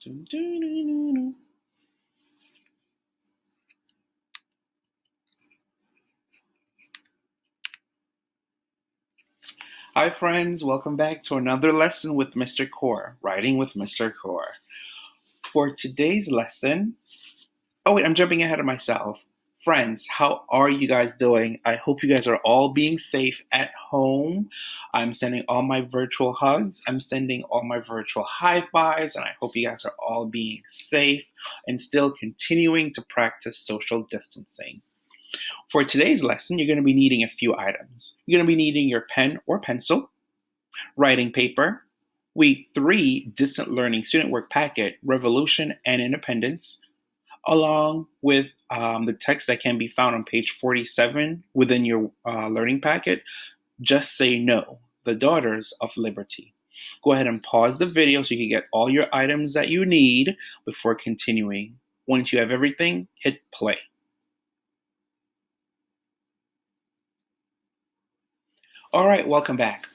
Dun, dun, dun, dun, dun. Hi, friends. Welcome back to another lesson with Mr. Core, writing with Mr. Core. For today's lesson, I'm jumping ahead of myself. Friends, how are you guys doing? I hope you guys are all being safe at home. I'm sending all my virtual hugs. I'm sending all my virtual high fives, and I hope you guys are all being safe and still continuing to practice social distancing. For today's lesson, you're going to be needing a few items. You're going to be needing your pen or pencil, writing paper, week 3 distant learning student work packet, Revolution and Independence, along with the text that can be found on page 47 within your learning packet, Just Say No, The Daughters of Liberty. Go ahead and pause the video so you can get all your items that you need before continuing. Once you have everything, hit play. All right, welcome back.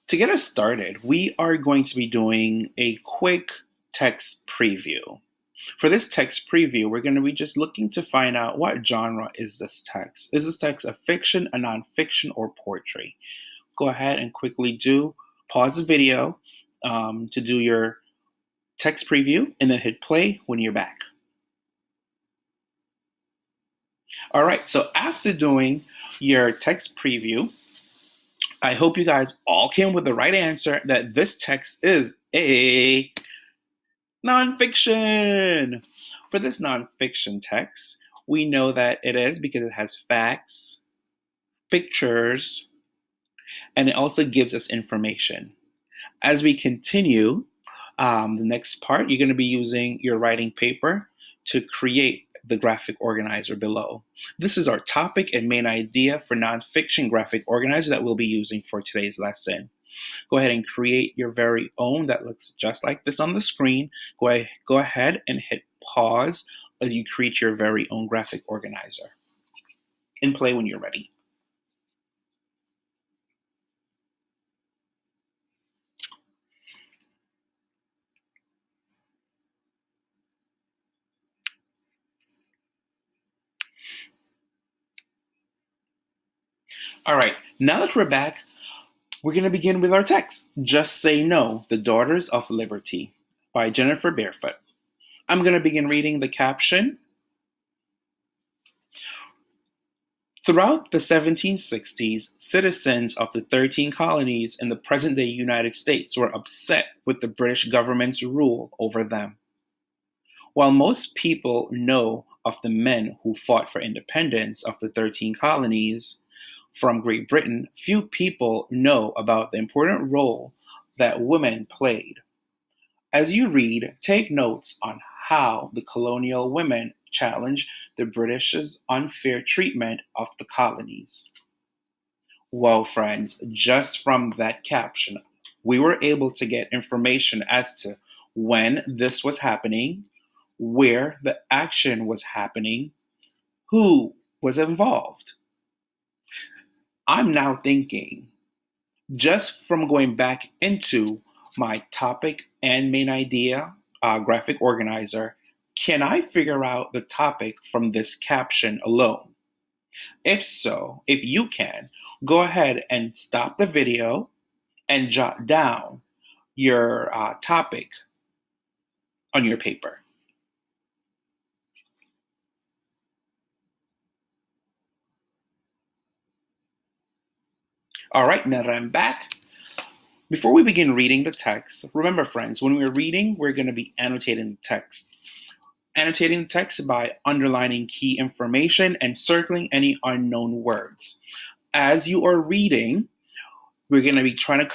To get us started, we are going to be doing a quick text preview. For this text preview, we're going to be just looking to find out what genre is this text. Is this text a fiction, a nonfiction, or poetry? Go ahead and quickly pause the video to do your text preview and then hit play when you're back. All right, so after doing your text preview, I hope you guys all came with the right answer that this text is a nonfiction. For this nonfiction text, we know that it is because it has facts, pictures, and it also gives us information. As we continue, the next part, you're going to be using your writing paper to create the graphic organizer below. This is our topic and main idea for nonfiction graphic organizer that we'll be using for today's lesson. Go ahead and create your very own that looks just like this on the screen. Go ahead and hit pause as you create your very own graphic organizer. And play when you're ready. All right, now that we're back, we're going to begin with our text. Just Say No, The Daughters of Liberty by Jennifer Barefoot. I'm going to begin reading the caption. Throughout the 1760s, citizens of the 13 colonies in the present-day United States were upset with the British government's rule over them. While most people know of the men who fought for independence of the 13 colonies from Great Britain, few people know about the important role that women played. As you read, take notes on how the colonial women challenged the British's unfair treatment of the colonies. Well, friends, just from that caption, we were able to get information as to when this was happening, where the action was happening, who was involved. I'm now thinking, just from going back into my topic and main idea graphic organizer, can I figure out the topic from this caption alone? If so, if you can, go ahead and stop the video and jot down your topic on your paper. All right, now that I'm back, before we begin reading the text, remember, friends, when we're reading, we're going to be annotating the text. Annotating the text by underlining key information and circling any unknown words. As you are reading, we're going to be trying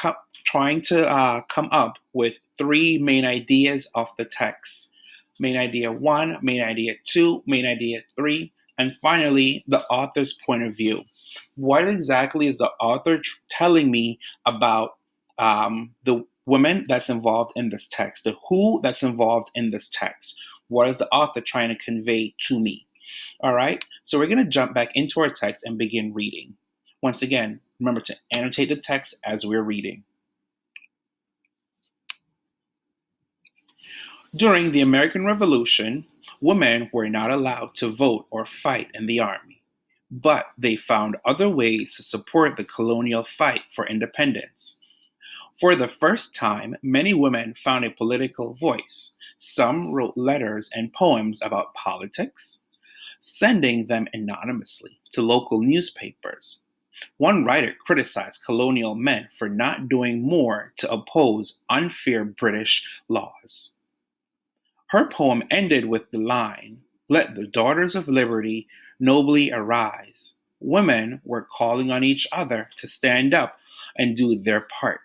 to come up with 3 main ideas of the text. Main idea 1, main idea 2, main idea 3, and finally, the author's point of view. What exactly is the author telling me about the women that's involved in this text, the who that's involved in this text? What is the author trying to convey to me? All right, so we're going to jump back into our text and begin reading. Once again, remember to annotate the text as we're reading. During the American Revolution, women were not allowed to vote or fight in the army, but they found other ways to support the colonial fight for independence. For the first time, many women found a political voice. Some wrote letters and poems about politics, sending them anonymously to local newspapers. One writer criticized colonial men for not doing more to oppose unfair British laws. Her poem ended with the line, "Let the daughters of liberty nobly arise." Women were calling on each other to stand up and do their part.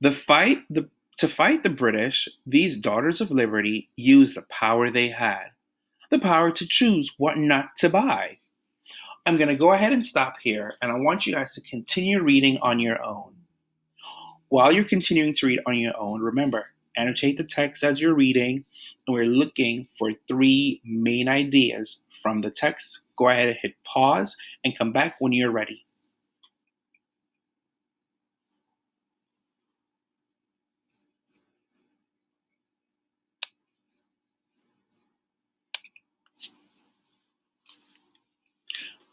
The fight the, to fight the British, these daughters of liberty used the power they had, the power to choose what not to buy. I'm going to go ahead and stop here, and I want you guys to continue reading on your own. While you're continuing to read on your own, remember, annotate the text as you're reading, and we're looking for three main ideas from the text. Go ahead and hit pause and come back when you're ready.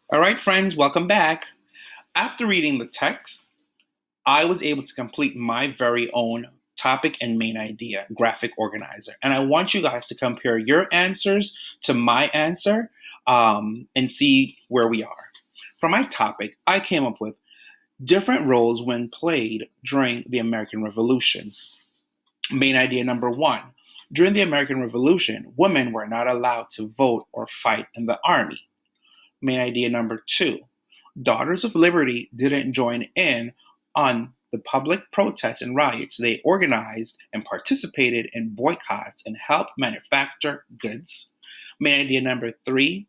All right, friends, welcome back. After reading the text, I was able to complete my very own topic and main idea graphic organizer. And I want you guys to compare your answers to my answer and see where we are. For my topic, I came up with different roles when played during the American Revolution. Main idea number one: during the American Revolution, women were not allowed to vote or fight in the army. Main idea number two: Daughters of Liberty didn't join in on the public protests and riots. They organized and participated in boycotts and helped manufacture goods. Main idea number three: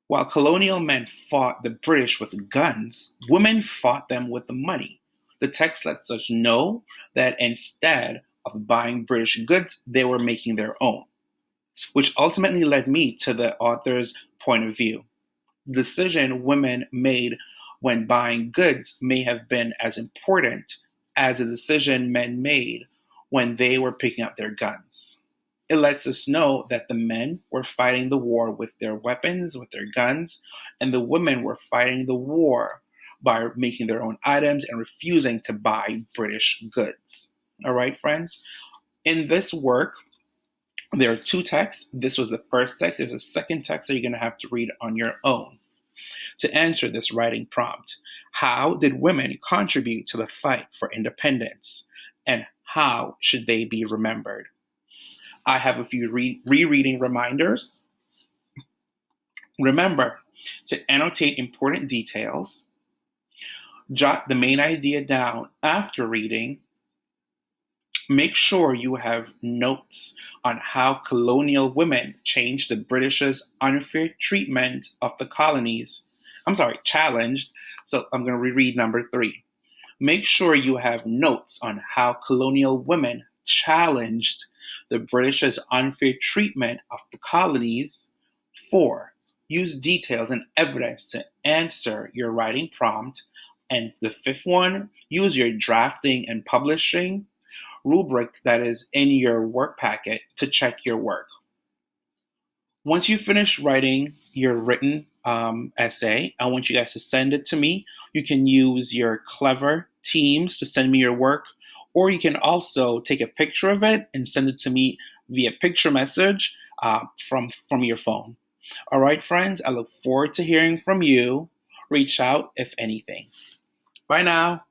while colonial men fought the British with guns, women fought them with money. The text lets us know that instead of buying British goods, they were making their own, which ultimately led me to the author's point of view. The decision women made when buying goods may have been as important as the decision men made when they were picking up their guns. It lets us know that the men were fighting the war with their weapons, with their guns, and the women were fighting the war by making their own items and refusing to buy British goods. All right, friends? In this work, there are two texts. This was the first text. There's a second text that you're going to have to read on your own. To answer this writing prompt, how did women contribute to the fight for independence? And how should they be remembered? I have a few rereading reminders. Remember to annotate important details, jot the main idea down after reading. Make sure you have notes on how colonial women changed the British's unfair treatment of the colonies. Challenged. So I'm going to reread number three. Make sure you have notes on how colonial women challenged the British's unfair treatment of the colonies. 4. Use details and evidence to answer your writing prompt. And the fifth one, use your drafting and publishing rubric that is in your work packet to check your work. Once you finish writing your written essay, I want you guys to send it to me. You can use your Clever Teams to send me your work, or you can also take a picture of it and send it to me via picture message from your phone. All right, friends, I look forward to hearing from you. Reach out if anything. Bye now.